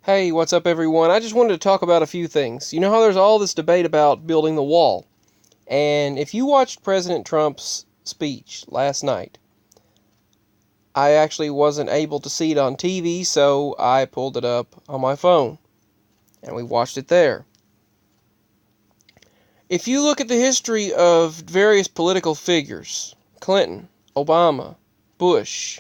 Hey, what's up, everyone? I just wanted to talk about a few things. You know how there's all this debate about building the wall? And if you watched President Trump's speech last night, I actually wasn't able to see it on TV, so I pulled it up on my phone. And we watched it there. If you look at the history of various political figures, Clinton, Obama, Bush,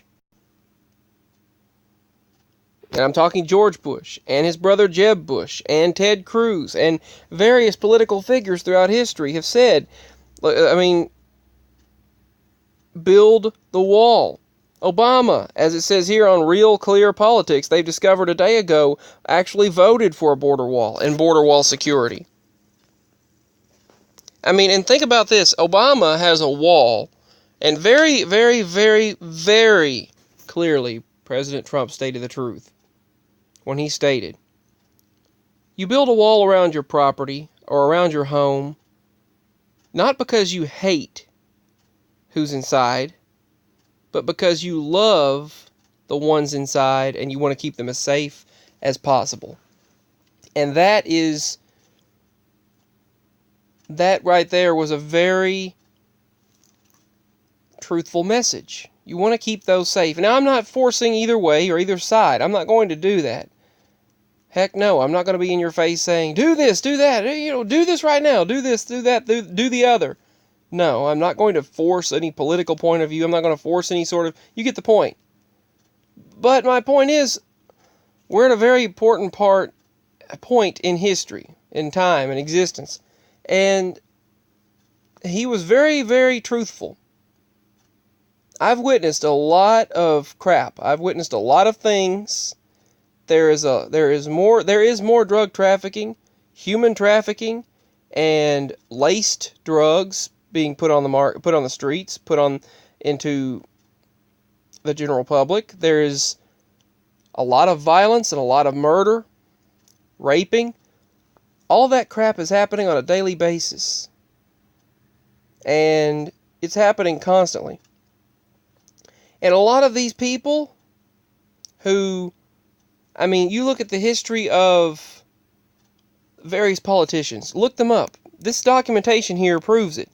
and I'm talking George Bush, and his brother Jeb Bush, and Ted Cruz, and various political figures throughout history have said, build the wall. Obama, as it says here on Real Clear Politics, they've discovered a day ago, actually voted for a border wall and border wall security. And think about this. Obama has a wall, and very, very, very, very clearly, President Trump stated the truth when he stated, you build a wall around your property or around your home, not because you hate who's inside, but because you love the ones inside and you want to keep them as safe as possible. And that right there was a very truthful message. You want to keep those safe. Now, I'm not forcing either way or either side. I'm not going to do that. Heck no, I'm not going to be in your face saying, do this, do that, do this right now, do this, do that, do the other. No, I'm not going to force any political point of view. I'm not going to force any sort of... You get the point. But my point is, we're at a very important point in history, in time, in existence. And he was very, very truthful. I've witnessed a lot of crap. I've witnessed a lot of things. There is more drug trafficking, human trafficking, and laced drugs being put on the streets, into the general public. There is a lot of violence and a lot of murder, raping. All that crap is happening on a daily basis. And it's happening constantly. And a lot of these people who, you look at the history of various politicians. Look them up. This documentation here proves it.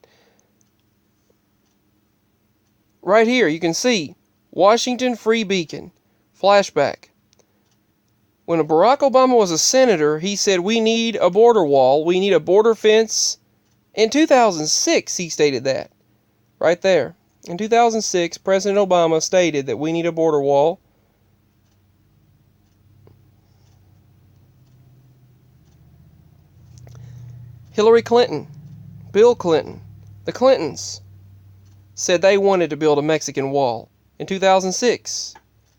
Right here, you can see Washington Free Beacon. Flashback. When Barack Obama was a senator, he said, we need a border wall. We need a border fence. In 2006, he stated that. Right there. In 2006, President Obama stated that we need a border wall. Hillary Clinton, Bill Clinton, the Clintons said they wanted to build a Mexican wall in 2006.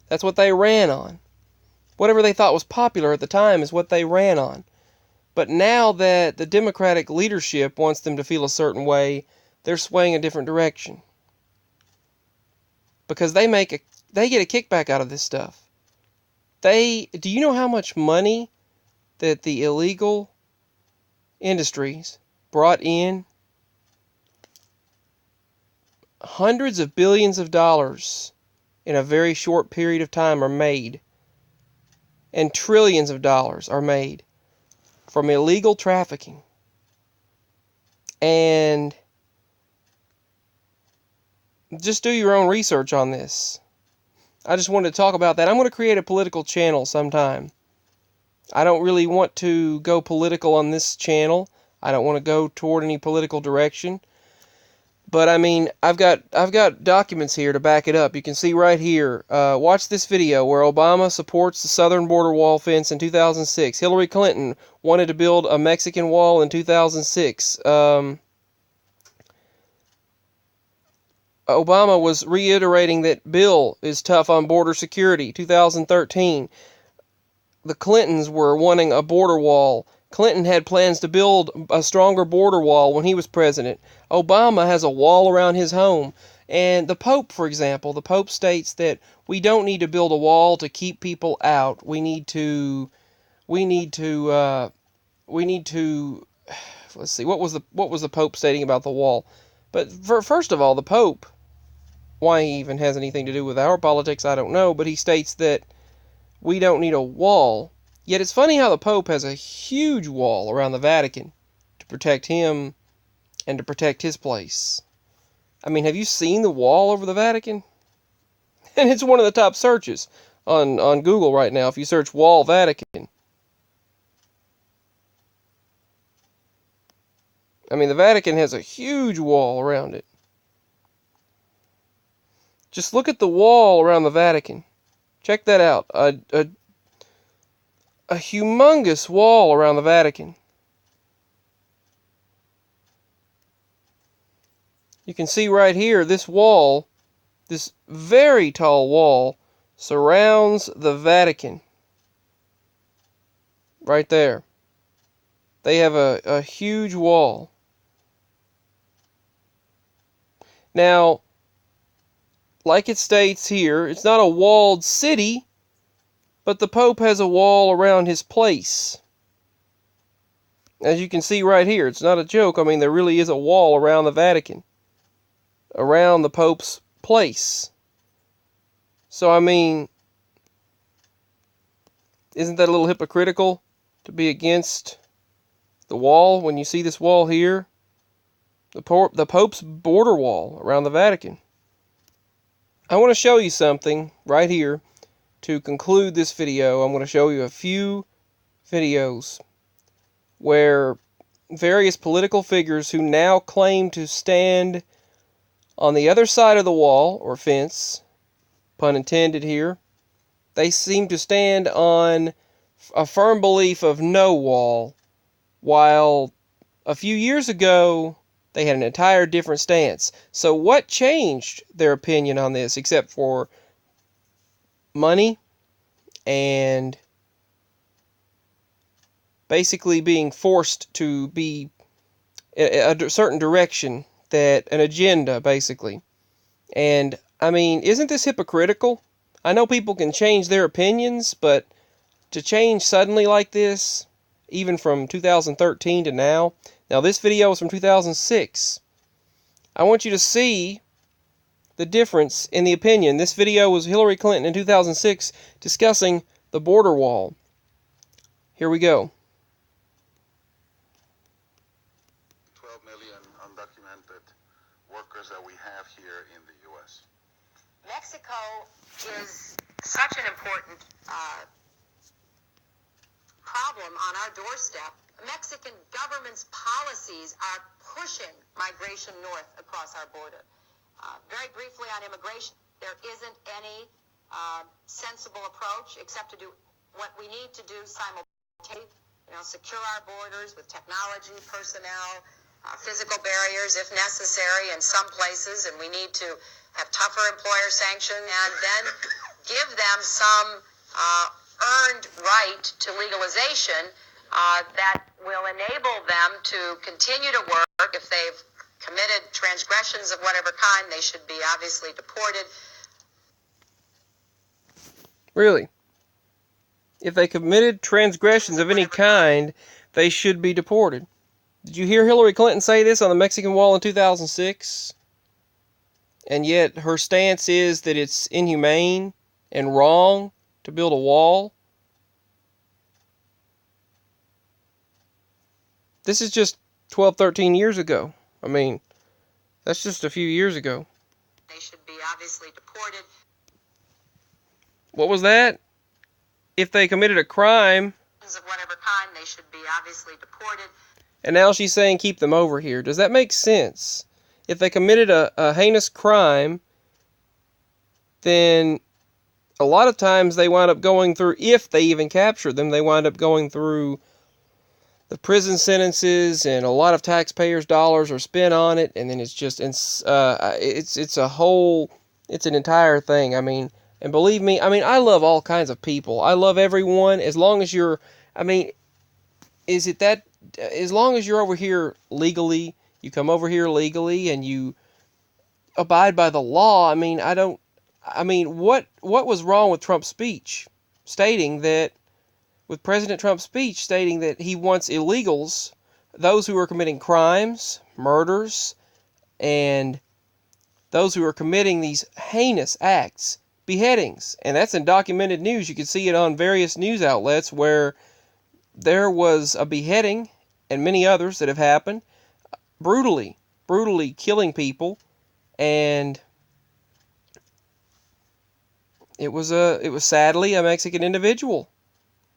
That's what they ran on. Whatever they thought was popular at the time is what they ran on. But now that the Democratic leadership wants them to feel a certain way, they're swaying a different direction. Because they get a kickback out of this stuff. Do you know how much money that the illegal industries brought in? Hundreds of billions of dollars in a very short period of time are made. And trillions of dollars are made from illegal trafficking. And just do your own research on this. I just wanted to talk about that. I'm going to create a political channel sometime. I don't really want to go political on this channel. I don't want to go toward any political direction. But I've got documents here to back it up. You can see right here. Watch this video where Obama supports the southern border wall fence in 2006. Hillary Clinton wanted to build a Mexican wall in 2006. Obama was reiterating that Bill is tough on border security. 2013. The Clintons were wanting a border wall. Clinton had plans to build a stronger border wall when he was president. Obama has a wall around his home. And the Pope, for example, the Pope states that we don't need to build a wall to keep people out. We need to, let's see, what was the Pope stating about the wall? But first of all, the Pope, why he even has anything to do with our politics, I don't know, but he states that we don't need a wall Yet it's funny how the Pope has a huge wall around the Vatican to protect him and to protect his place. I mean, have you seen the wall over the Vatican? And it's one of the top searches on Google right now if you search Wall Vatican. I mean, the Vatican has a huge wall around it. Just look at the wall around the Vatican. Check that out. A humongous wall around the Vatican. You can see right here, this wall, this very tall wall, surrounds the Vatican. Right there. They have a huge wall. Now, like it states here, it's not a walled city, but the Pope has a wall around his place. As you can see right here, it's not a joke. I mean, there really is a wall around the Vatican, around the Pope's place. So, I mean, isn't that a little hypocritical to be against the wall when you see this wall here? The Pope's border wall around the Vatican. I want to show you something right here to conclude this video. I'm going to show you a few videos where various political figures who now claim to stand on the other side of the wall or fence, pun intended here, they seem to stand on a firm belief of no wall, while a few years ago they had an entire different stance. So what changed their opinion on this except for money and basically being forced to be a certain direction, that an agenda basically. And I mean, isn't this hypocritical? I know people can change their opinions, but to change suddenly like this, even from 2013 to now. Now this video is from 2006. I want you to see the difference in the opinion. This video was Hillary Clinton in 2006 discussing the border wall. Here we go. 12 million undocumented workers that we have here in the U.S. Mexico is such an important problem on our doorstep. Mexican government's policies are pushing migration north across our border. Very briefly on immigration, there isn't any sensible approach except to do what we need to do simultaneously. Secure our borders with technology, personnel, physical barriers if necessary in some places, and we need to have tougher employer sanction, and then give them some earned right to legalization that will enable them to continue to work. If they've committed transgressions of whatever kind, they should be obviously deported. Really? If they committed transgressions of any kind, they should be deported. Did you hear Hillary Clinton say this on the Mexican wall in 2006? And yet her stance is that it's inhumane and wrong to build a wall. This is just 12, 13 years ago. I mean, that's just a few years ago. They should be obviously deported. What was that? If they committed a crime. Of whatever kind, they should be obviously deported. And now she's saying keep them over here. Does that make sense? If they committed a heinous crime, then a lot of times they wind up going through, if they even capture them, they wind up going through the prison sentences, and a lot of taxpayers' dollars are spent on it, and then it's just, it's a whole, it's an entire thing. I mean, and believe me, I mean, I love all kinds of people. I love everyone, as long as you're, I mean, is it that, as long as you're over here legally, you come over here legally, and you abide by the law. I mean, what was wrong with Trump's speech stating that, with President Trump's speech stating that he wants illegals, those who are committing crimes, murders, and those who are committing these heinous acts beheadings. And that's in documented news. You can see it on various news outlets where there was a beheading and many others that have happened, brutally killing people, and it was sadly a Mexican individual.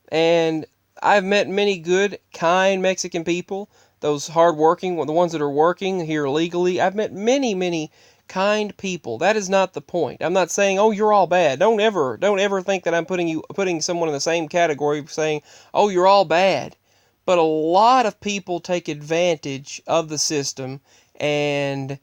And I've met many good, kind Mexican people, those hardworking, the ones that are working here legally. I've met many kind people. That is not the point. I'm not saying, oh, you're all bad. Don't ever think that I'm putting someone in the same category, saying, oh, you're all bad. But a lot of people take advantage of the system, and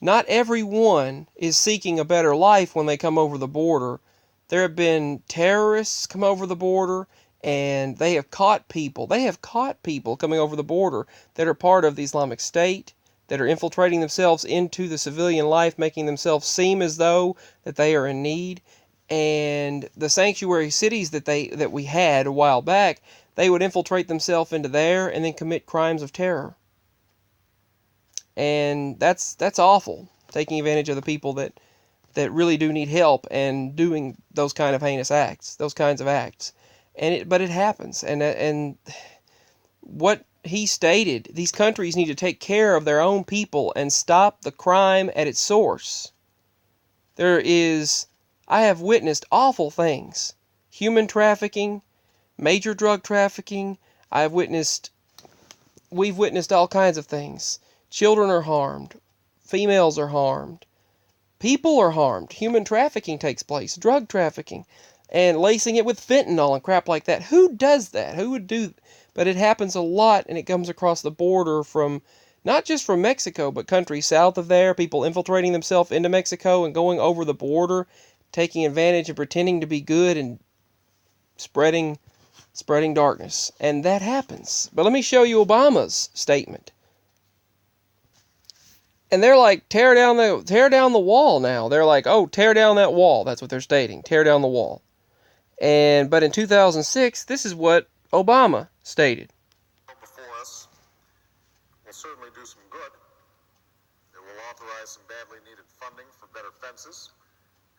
not everyone is seeking a better life when they come over the border. There have been terrorists come over the border, and they have caught people. They have caught people coming over the border that are part of the Islamic State, that are infiltrating themselves into the civilian life, making themselves seem as though that they are in need. And the sanctuary cities that we had a while back, they would infiltrate themselves into there and then commit crimes of terror. And that's awful, taking advantage of the people that really do need help and doing those kind of heinous acts, those kinds of acts. But it happens. And what he stated, these countries need to take care of their own people and stop the crime at its source. I have witnessed awful things. Human trafficking, major drug trafficking. We've witnessed all kinds of things. Children are harmed. Females are harmed. People are harmed. Human trafficking takes place. Drug trafficking. And lacing it with fentanyl and crap like that. Who does that? Who would do? But it happens a lot, and it comes across the border from, not just from Mexico, but countries south of there, people infiltrating themselves into Mexico and going over the border, taking advantage and pretending to be good and spreading darkness. And that happens. But let me show you Obama's statement. And they're like, tear down the wall now. They're like, oh, tear down that wall. That's what they're stating. Tear down the wall. But in 2006, this is what Obama stated. Before us will certainly do some good. It will authorize some badly needed funding for better fences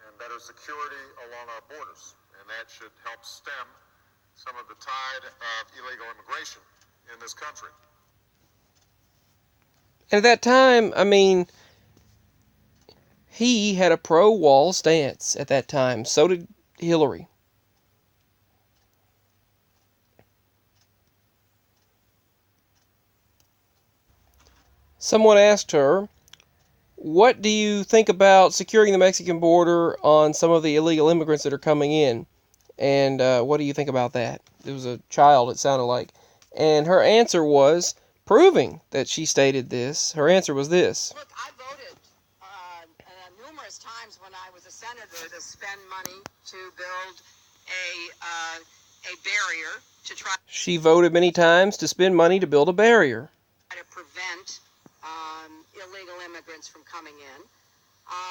and better security along our borders. And that should help stem some of the tide of illegal immigration in this country. And at that time, I mean, he had a pro-wall stance at that time. So did Hillary. Someone asked her, what do you think about securing the Mexican border on some of the illegal immigrants that are coming in? And what do you think about that? It was a child, it sounded like. And her answer was, proving that she stated this, her answer was this. Look, I voted numerous times when I was a senator to spend money to build a barrier to try. She voted many times to spend money to build a barrier To prevent illegal immigrants from coming in.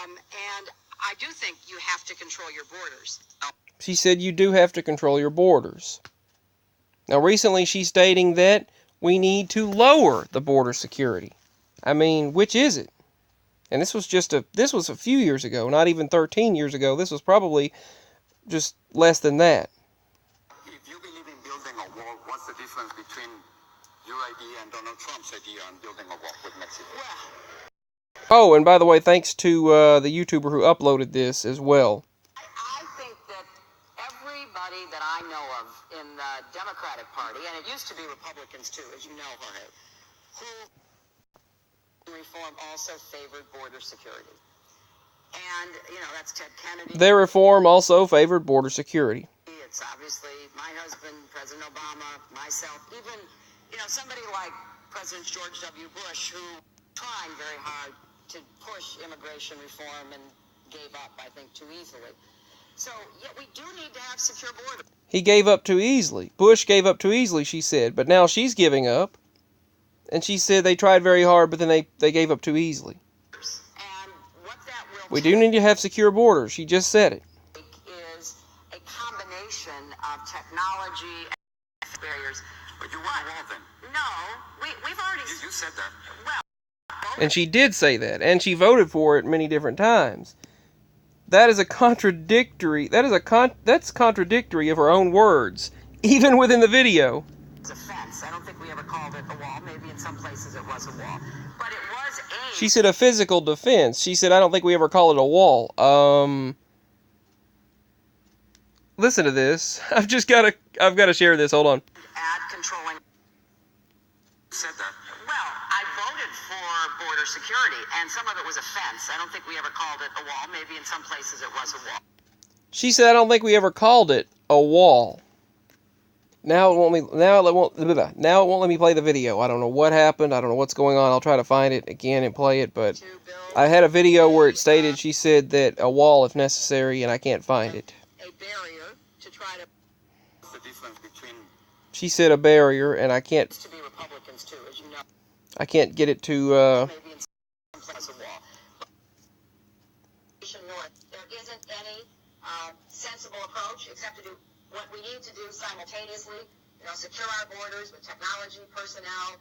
And I do think you have to control your borders. She said you do have to control your borders. Now recently she's stating that we need to lower the border security. I mean, which is it? And this was a few years ago, not even 13 years ago. This was probably just less than that. If you believe in building a wall, what's the difference between your idea and Donald Trump's idea on building a wall with Mexico? Oh, and by the way, thanks to the YouTuber who uploaded this as well. I think that everybody that I know of in the Democratic Party, and it used to be Republicans too, as you know, Jorge, who reform also favored border security. And, that's Ted Kennedy. Their reform also favored border security. It's obviously my husband, President Obama, myself, even, somebody like President George W. Bush, who trying very hard to push immigration reform and gave up, I think, too easily. So, we do need to have secure borders. He gave up too easily. Bush gave up too easily, she said. But now she's giving up. And she said they tried very hard, but then they gave up too easily. And what that will We do need to have secure borders. She just said it. Is a combination of technology and barriers. But you want a wall then? No, we've already... You said that. Well... And she did say that. And she voted for it many different times. that is a contradictory. That's contradictory of her own words, even within the video. It's a fence. I don't think we ever called it a wall. Maybe in some places it was a wall, but it was aimed. She said a physical defense. She said, I don't think we ever call it a wall. Listen to this. I've got to share this. Hold on. Ad controlling. Said that. Well, I voted for border security, and some of it was a fence. I don't think we ever called it a wall. Maybe in some places it was a wall. She said, I don't think we ever called it a wall. Now it won't let me play the video. I don't know what happened. I don't know what's going on. I'll try to find it again and play it, but I had a video where it stated she said that a wall if necessary, and I can't find it. A barrier to try to. The difference between She said a barrier, and I can't. To be Republicans too, as you know. I can't get it to. Maybe in some places a wall. North, there isn't any sensible approach except to do what we need to do simultaneously. You know, secure our borders with technology, personnel,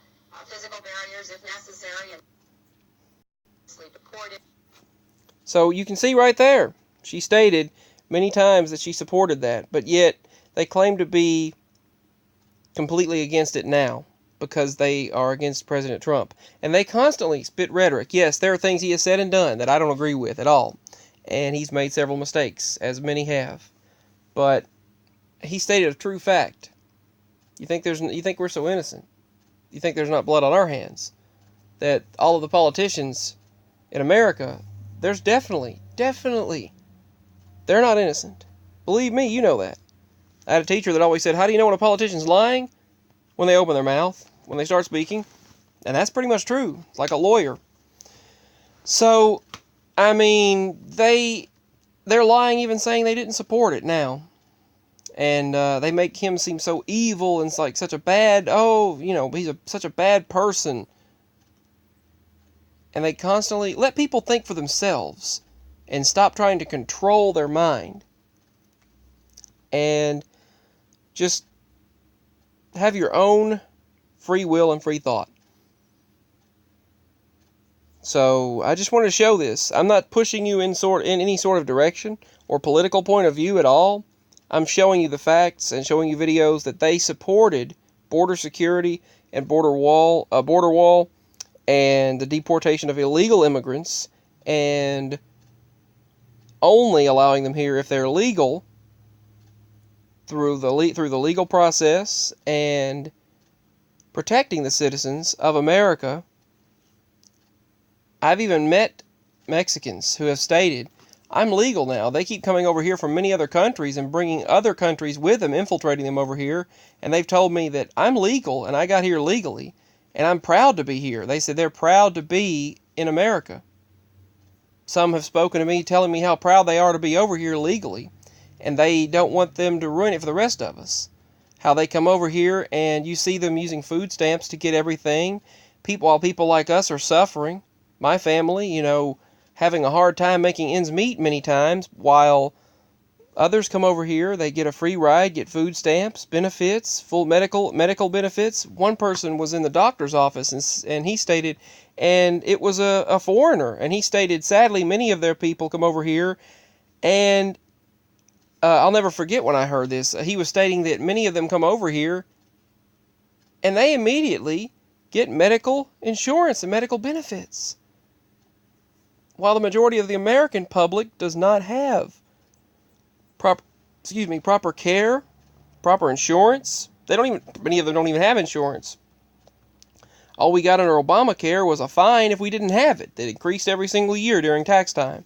physical barriers if necessary, and deported. So you can see right there, she stated many times that she supported that, but yet they claim to be completely against it now because they are against President Trump. And they constantly spit rhetoric. Yes, there are things he has said and done that I don't agree with at all. And he's made several mistakes, as many have. But he stated a true fact. You think we're so innocent? You think there's not blood on our hands? That all of the politicians in America, there's definitely, they're not innocent. Believe me, you know that. I had a teacher that always said, how do you know when a politician's lying? When they open their mouth, when they start speaking. And that's pretty much true. It's like a lawyer. So, I mean, they're lying even saying they didn't support it now. And they make him seem so evil and like such a bad, he's such a bad person. And they constantly let people think for themselves and stop trying to control their mind. And just have your own free will and free thought. So I just wanted to show this. I'm not pushing you in any sort of direction or political point of view at all. I'm showing you the facts and showing you videos that they supported border security and border wall and the deportation of illegal immigrants and only allowing them here if they're legal through the legal process and protecting the citizens of America. I've even met Mexicans who have stated, I'm legal now. They keep coming over here from many other countries and bringing other countries with them, infiltrating them over here, and they've told me that I'm legal and I got here legally, and I'm proud to be here. They said they're proud to be in America. Some have spoken to me telling me how proud they are to be over here legally, and they don't want them to ruin it for the rest of us. How they come over here and you see them using food stamps to get everything, while people like us are suffering. My family, having a hard time making ends meet many times, while others come over here, they get a free ride, get food stamps, benefits, full medical benefits. One person was in the doctor's office, and he stated, and it was a foreigner, and he stated, sadly, many of their people come over here, and I'll never forget when I heard this. He was stating that many of them come over here, and they immediately get medical insurance and medical benefits, while the majority of the American public does not have proper care, proper insurance. Many of them don't even have insurance. All we got under Obamacare was a fine if we didn't have it, that increased every single year during tax time.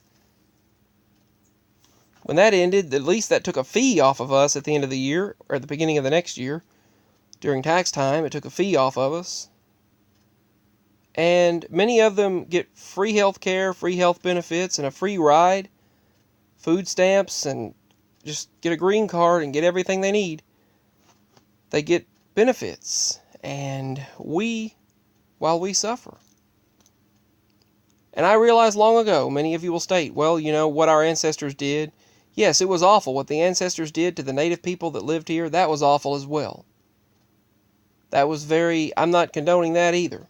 When that ended, at least that took a fee off of us at the end of the year, or at the beginning of the next year. During tax time, it took a fee off of us. And many of them get free health care, free health benefits, and a free ride, food stamps, and just get a green card and get everything they need. They get benefits, and while we suffer. And I realized long ago, many of you will state, well, what our ancestors did. Yes, it was awful. What the ancestors did to the native people that lived here, that was awful as well. I'm not condoning that either.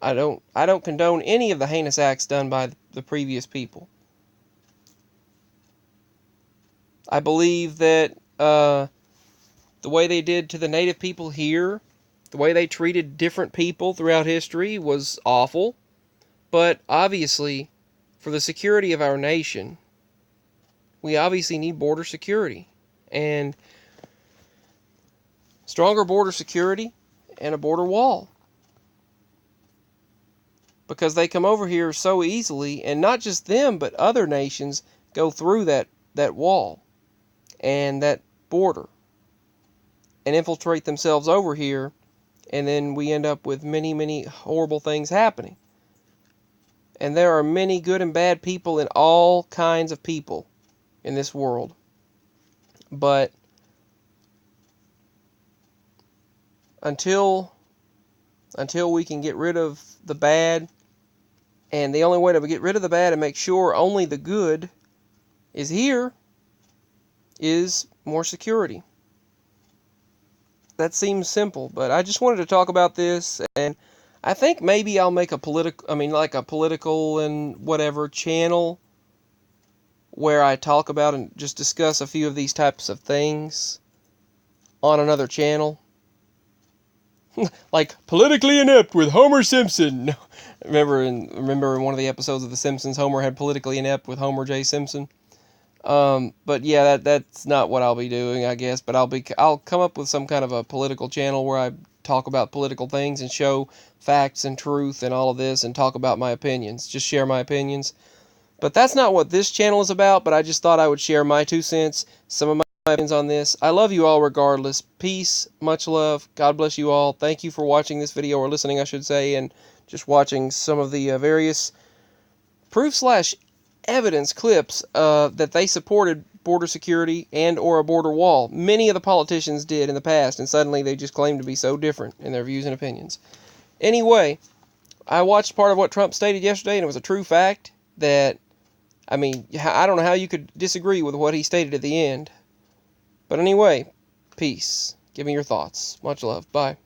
I don't condone any of the heinous acts done by the previous people. I believe that the way they did to the native people here, the way they treated different people throughout history was awful. But obviously, for the security of our nation, we obviously need border security. And stronger border security and a border wall. Because they come over here so easily, and not just them, but other nations go through that wall and that border and infiltrate themselves over here, and then we end up with many, many horrible things happening. And there are many good and bad people in all kinds of people in this world. But until we can get rid of the bad, and the only way to get rid of the bad and make sure only the good is here, is more security. That seems simple, but I just wanted to talk about this, and I think maybe I'll make a political and whatever channel where I talk about and just discuss a few of these types of things on another channel. Like Politically Inept with Homer Simpson. Remember in one of the episodes of The Simpsons, Homer had Politically Inept with Homer J. Simpson. But yeah, that's not what I'll be doing, I guess. But I'll come up with some kind of a political channel where I talk about political things and show facts and truth and all of this, and talk about my opinions. Just share my opinions. But that's not what this channel is about. But I just thought I would share my 2 cents, some of my opinions on this. I love you all regardless. Peace, much love. God bless you all. Thank you for watching this video, or listening, I should say, and just watching some of the various proof/evidence clips that they supported border security and or a border wall. Many of the politicians did in the past, and suddenly they just claim to be so different in their views and opinions. Anyway, I watched part of what Trump stated yesterday, and it was a true fact that, I mean, I don't know how you could disagree with what he stated at the end. But anyway, peace. Give me your thoughts. Much love. Bye.